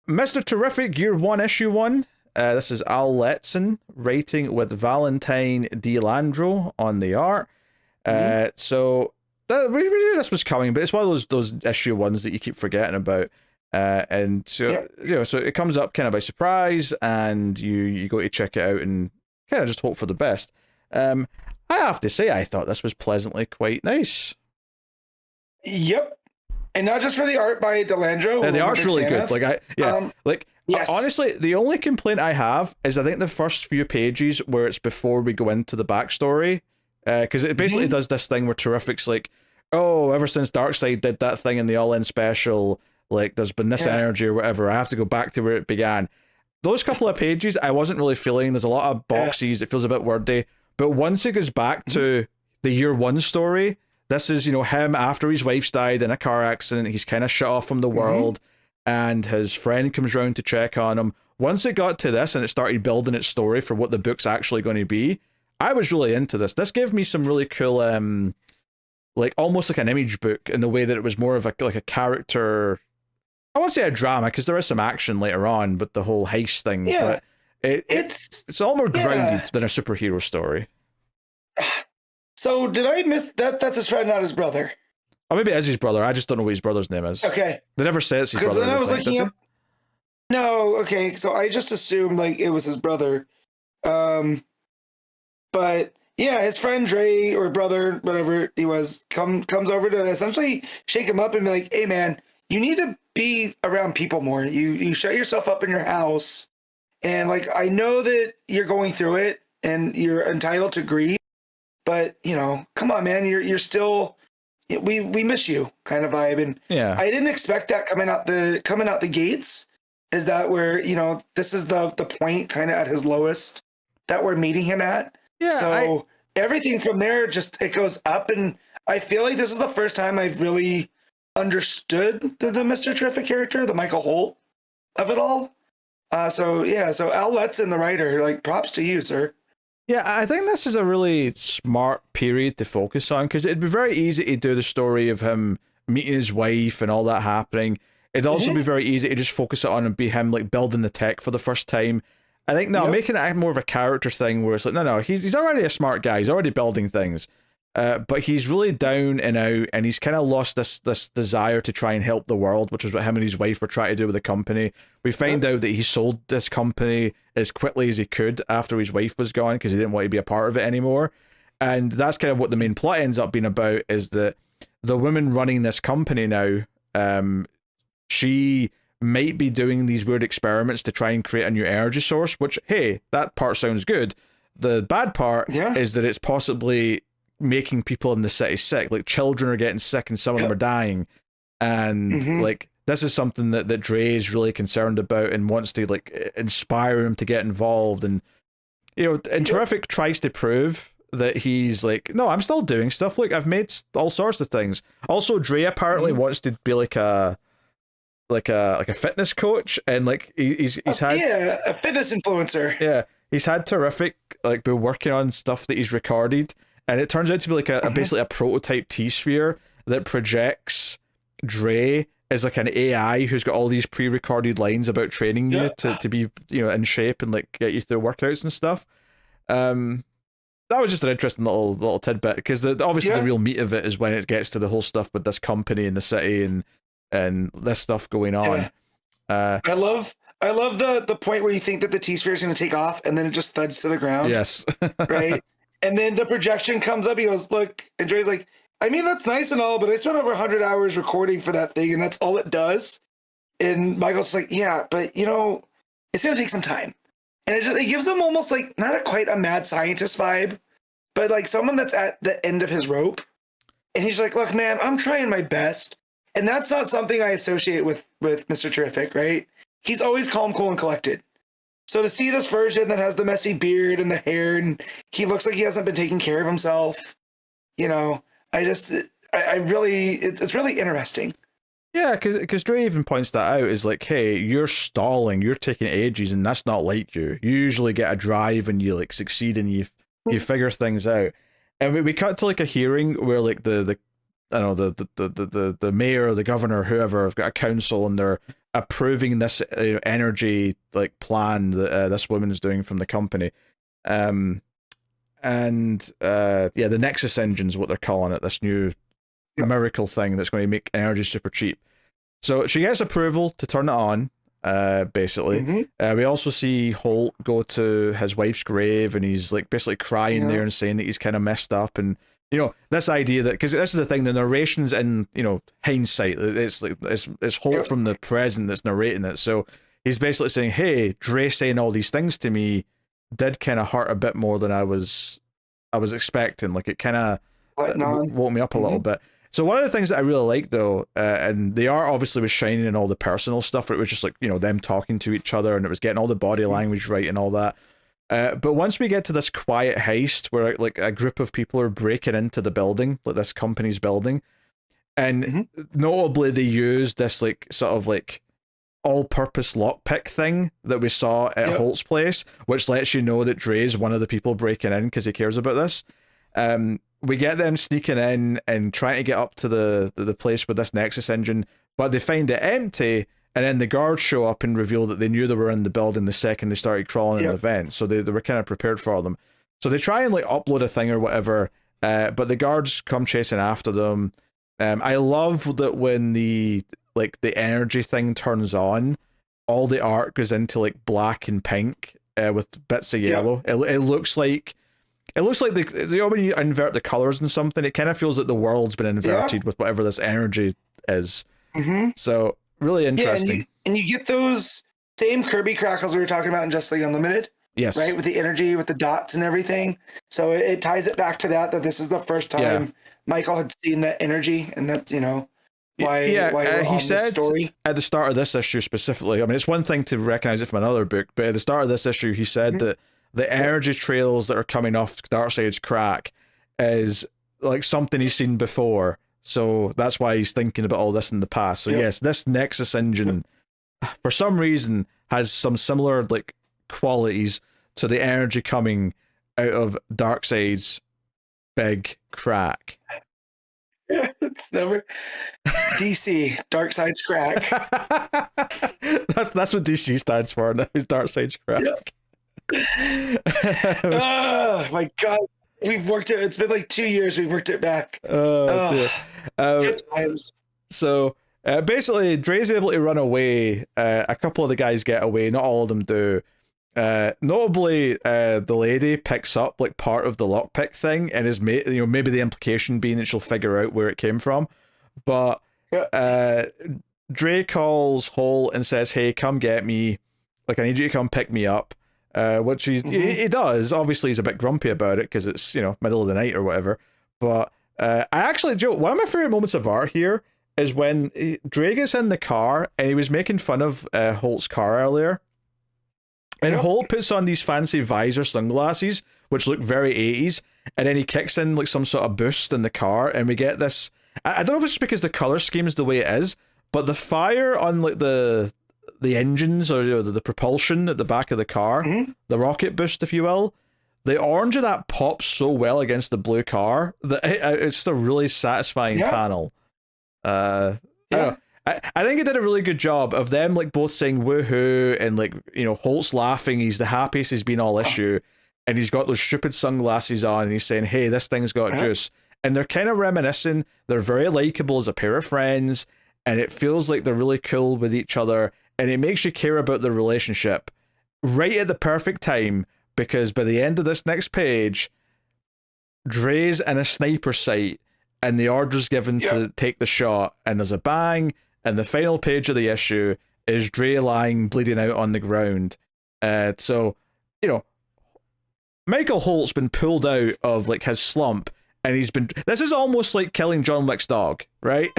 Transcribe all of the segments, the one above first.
Mr. Terrific, Year 1, Issue 1. This is Al Letson writing with Valentine De Landro on the art. So we knew this was coming, but it's one of those issue ones that you keep forgetting about. And so so it comes up kind of by surprise, and you go to check it out and kind of just hope for the best. I have to say, I thought this was pleasantly quite nice. Yep. And not just for the art by DeLandro. Yeah, the art's really good. Yes. Honestly, the only complaint I have is I think the first few pages where it's before we go into the backstory, because it basically does this thing where Terrific's like, oh, ever since Darkseid did that thing in the All-In special, like there's been this energy or whatever, I have to go back to where it began. Those couple of pages I wasn't really feeling. There's a lot of boxes, it feels a bit wordy, but once it goes back to the Year 1 story, this is, him after his wife's died in a car accident, he's kind of shut off from the world, and his friend comes round to check on him. Once it got to this and it started building its story for what the book's actually going to be, I was really into this. This gave me some really cool, like almost like an image book in the way that it was more of a character. I won't say a drama because there is some action later on, but the whole heist thing. Yeah, but it's all more grounded than a superhero story. So did I miss that? That's his friend, not his brother. Or maybe it is his brother. I just don't know what his brother's name is. Okay. They never say it's his brother. Because then I was looking up. No, okay. So I just assumed like it was his brother. But yeah, his friend Dre or brother, whatever he was, comes over to essentially shake him up and be like, "Hey man, you need to be around people more. You shut yourself up in your house, and like I know that you're going through it and you're entitled to grieve, but come on, man, you're still." We miss you kind of vibe. And I didn't expect that coming out the gates. Is that where, this is the point kind of at his lowest that we're meeting him at. Yeah. So everything from there, it goes up. And I feel like this is the first time I've really understood the Mr. Terrific character, the Michael Holt of it all. So Al Letson, the writer, like props to you, sir. Yeah, I think this is a really smart period to focus on, because it'd be very easy to do the story of him meeting his wife and all that happening. It'd also be very easy to just focus it on and be him like building the tech for the first time. I think making it more of a character thing where it's like, no, he's already a smart guy. He's already building things. But he's really down and out, and he's kind of lost this desire to try and help the world, which is what him and his wife were trying to do with the company. We find out that he sold this company as quickly as he could after his wife was gone because he didn't want to be a part of it anymore. And that's kind of what the main plot ends up being about, is that the woman running this company now, she might be doing these weird experiments to try and create a new energy source, which, hey, that part sounds good. The bad part is that it's possibly making people in the city sick. Like children are getting sick and some of them are dying, and like this is something that Dre is really concerned about and wants to like inspire him to get involved. And and Terrific tries to prove that he's like, no, I'm still doing stuff. Like I've made all sorts of things. Also, Dre apparently wants to be like a fitness coach, and like he's had a fitness influencer. Yeah, he's had Terrific like been working on stuff that he's recorded. And it turns out to be like basically a prototype T-sphere that projects Dre as like an AI who's got all these pre-recorded lines about training you to be in shape and like get you through workouts and stuff. That was just an interesting little tidbit, because obviously the real meat of it is when it gets to the whole stuff with this company in the city and this stuff going on. I love the point where you think that the T-sphere is going to take off and then it just thuds to the ground. Yes. Right. And then the projection comes up. He goes, look, and Dre's like, I mean, that's nice and all, but I spent over 100 hours recording for that thing, and that's all it does. And Michael's like, yeah, but it's going to take some time. And it gives him almost like not quite a mad scientist vibe, but like someone that's at the end of his rope. And he's like, look, man, I'm trying my best. And that's not something I associate with Mr. Terrific, right? He's always calm, cool, and collected. So to see this version that has the messy beard and the hair, and he looks like he hasn't been taking care of himself, it's really interesting. Yeah, because Dre even points that out, is like, hey, you're stalling, you're taking ages, and that's not like you. You usually get a drive and you like succeed and you figure things out. And we cut to like a hearing where like the mayor or the governor or whoever have got a council, and they're approving this energy like plan that this woman is doing from the company. The Nexus engine is what they're calling it, this new miracle thing that's going to make energy super cheap. So she gets approval to turn it on, basically. We also see Holt go to his wife's grave, and he's like basically crying there and saying that he's kind of messed up. And this idea that, because this is the thing, the narration's in hindsight. It's like it's Holt from the present that's narrating it. So he's basically saying, hey, Dre saying all these things to me did kind of hurt a bit more than I was expecting. Like, it kind of woke me up a little bit. So one of the things that I really like, though, and the art obviously was shining in all the personal stuff, but it was just like, them talking to each other, and it was getting all the body language right and all that. But once we get to this quiet heist where like a group of people are breaking into the building, like this company's building, and notably they used this like sort of like all-purpose lockpick thing that we saw at Holt's place, which lets you know that Dre's one of the people breaking in because he cares about this. We get them sneaking in and trying to get up to the place with this Nexus engine, but they find it empty, and then the guards show up and reveal that they knew they were in the building the second they started crawling in the vent, so they were kind of prepared for them. So they try and like upload a thing or whatever, but the guards come chasing after them. I love that when the energy thing turns on, all the art goes into like black and pink with bits of yellow. It looks like when you invert the colors in something, it kind of feels like the world's been inverted with whatever this energy is. So really interesting. And you get those same Kirby crackles we were talking about in Just League Unlimited. Yes. Right, with the energy, with the dots and everything. So it ties it back to that this is the first time Michael had seen that energy, and that's why he said this story at the start of this issue specifically. I mean, it's one thing to recognize it from another book, but at the start of this issue, he said that the energy trails that are coming off Darkseid's crack is like something he's seen before. So that's why he's thinking about all this in the past. So yes, this Nexus engine, for some reason, has some similar like qualities to the energy coming out of Darkseid's big crack. It's never DC, Darkseid's crack. that's what DC stands for. Now is Darkseid's crack. Oh my god, we've worked it. It's been like 2 years. We've worked it back. Dear. Good times. So basically, Dre's able to run away. A couple of the guys get away. Not all of them do. Notably, the lady picks up like part of the lockpick thing, and is maybe the implication being that she'll figure out where it came from. But Dre calls Holt and says, "Hey, come get me. Like, I need you to come pick me up." Which he does. Obviously, he's a bit grumpy about it because it's middle of the night or whatever. But I actually, Joe, one of my favorite moments of art here is when Dre gets in the car and he was making fun of Holt's car earlier. And Holt puts on these fancy visor sunglasses, which look very 80s, and then he kicks in like some sort of boost in the car, and we get this. I don't know if it's because the color scheme is the way it is, but the fire on like the engines or the propulsion at the back of the car, the rocket boost, if you will, the orange of that pops so well against the blue car that it's just a really satisfying panel. I think it did a really good job of them like both saying woohoo, and like Holt's laughing, he's the happiest he's been all issue, and he's got those stupid sunglasses on, and he's saying, hey, this thing's got juice, and they're kind of reminiscing. They're very likable as a pair of friends, and it feels like they're really cool with each other, and it makes you care about their relationship right at the perfect time, because by the end of this next page, Dre's in a sniper sight, and the order's given to take the shot, and there's a bang. And the final page of the issue is Dre lying bleeding out on the ground. So, Michael Holt's been pulled out of like his slump, and this is almost like killing John Wick's dog, right?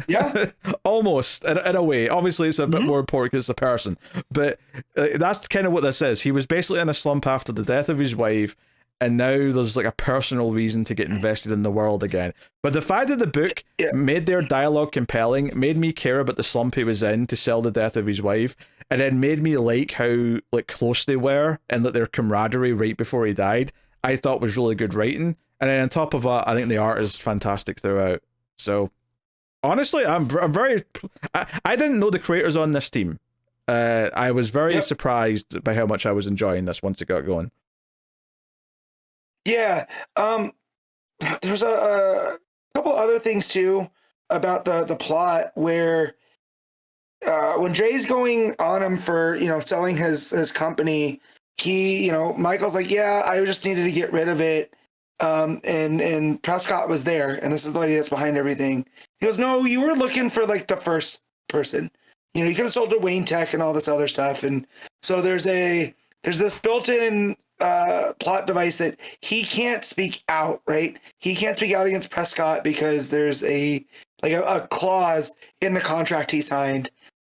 Yeah. Almost, in a way. Obviously, it's a bit more important because it's a person. But that's kind of what this is. He was basically in a slump after the death of his wife, and now there's like a personal reason to get invested in the world again. But the fact that the book made their dialogue compelling, made me care about the slump he was in to sell the death of his wife, and then made me like how like close they were and that their camaraderie right before he died, I thought was really good writing. And then on top of that, I think the art is fantastic throughout. So Honestly, I'm very. I didn't know the creators on this team. I was very surprised by how much I was enjoying this once it got going. Yeah. There's a couple other things too about the plot where when Dre's going on him for, selling his company, he, Michael's like, yeah, I just needed to get rid of it. And Prescott was there, and this is the lady that's behind everything. He goes, no, you were looking for like the first person. You could have sold to Wayne Tech and all this other stuff. And so there's this built-in plot device that he can't speak out, right? He can't speak out against Prescott because there's a clause in the contract he signed.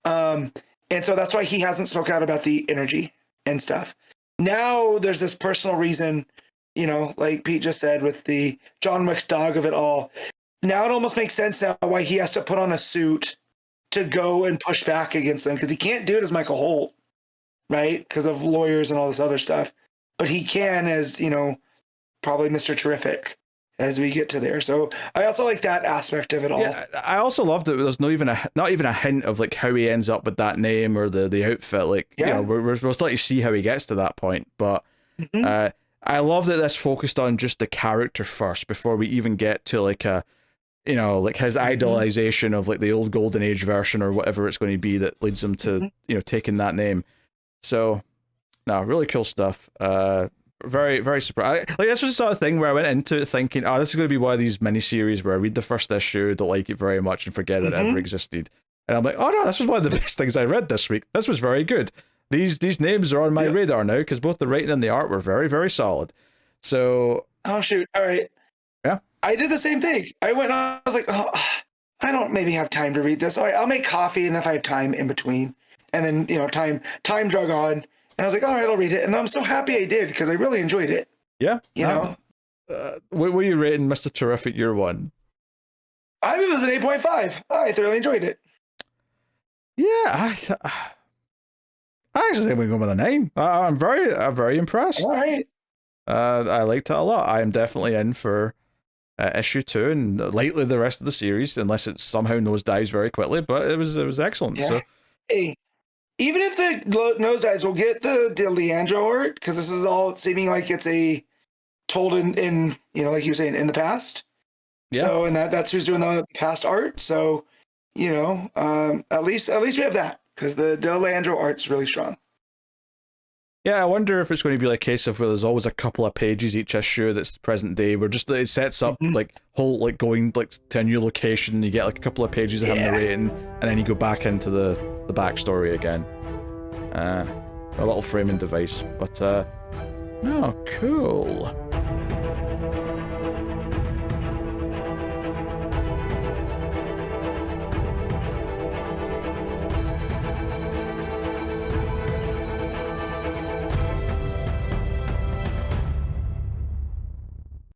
And so that's why he hasn't spoke out about the energy and stuff. Now there's this personal reason, like Pete just said, with the John Wick's dog of it all. Now it almost makes sense now why he has to put on a suit to go and push back against them, because he can't do it as Michael Holt, right? Because of lawyers and all this other stuff. But he can as, probably Mr. Terrific as we get to there. So I also like that aspect of it all. Yeah, I also loved it. There's not even a hint of like how he ends up with that name or the outfit. Like, we're still to see how he gets to that point. But I love that this focused on just the character first before we even get to like a, like his idolization of like the old Golden Age version or whatever it's going to be that leads him to, taking that name. So, no, really cool stuff. Very, very surprised. Like, this was the sort of thing where I went into it thinking, this is going to be one of these miniseries where I read the first issue, don't like it very much, and forget it ever existed. And I'm like, oh no, this was one of the best things I read this week. This was very good. These names are on my radar now because both the writing and the art were very, very solid. So, oh shoot, all right. Yeah, I did the same thing. I was like, I don't maybe have time to read this. All right, I'll make coffee, and if I have time in between, and then time drug on, and I was like, all right, I'll read it, and I'm so happy I did because I really enjoyed it. Yeah, what were you rating Mr. Terrific Year One? I mean, it was an 8.5. I thoroughly enjoyed it. Yeah, I actually think we go with a 9. I'm very impressed. All right. I liked it a lot. I am definitely in for issue 2 and likely the rest of the series, unless it somehow nosedives very quickly. But it was excellent. Yeah. So, hey, even if the nosedives, we'll get the Leandro art because this is all seeming like it's told in like you were saying, in the past. Yeah. So and that's who's doing the past art. So at least we have that because the Leandro art's really strong. Yeah, I wonder if it's going to be like a case of where there's always a couple of pages each issue that's present day, where just it sets up like whole like going like to a new location, you get like a couple of pages of him narrating, and then you go back into the backstory again. A little framing device, but no, cool.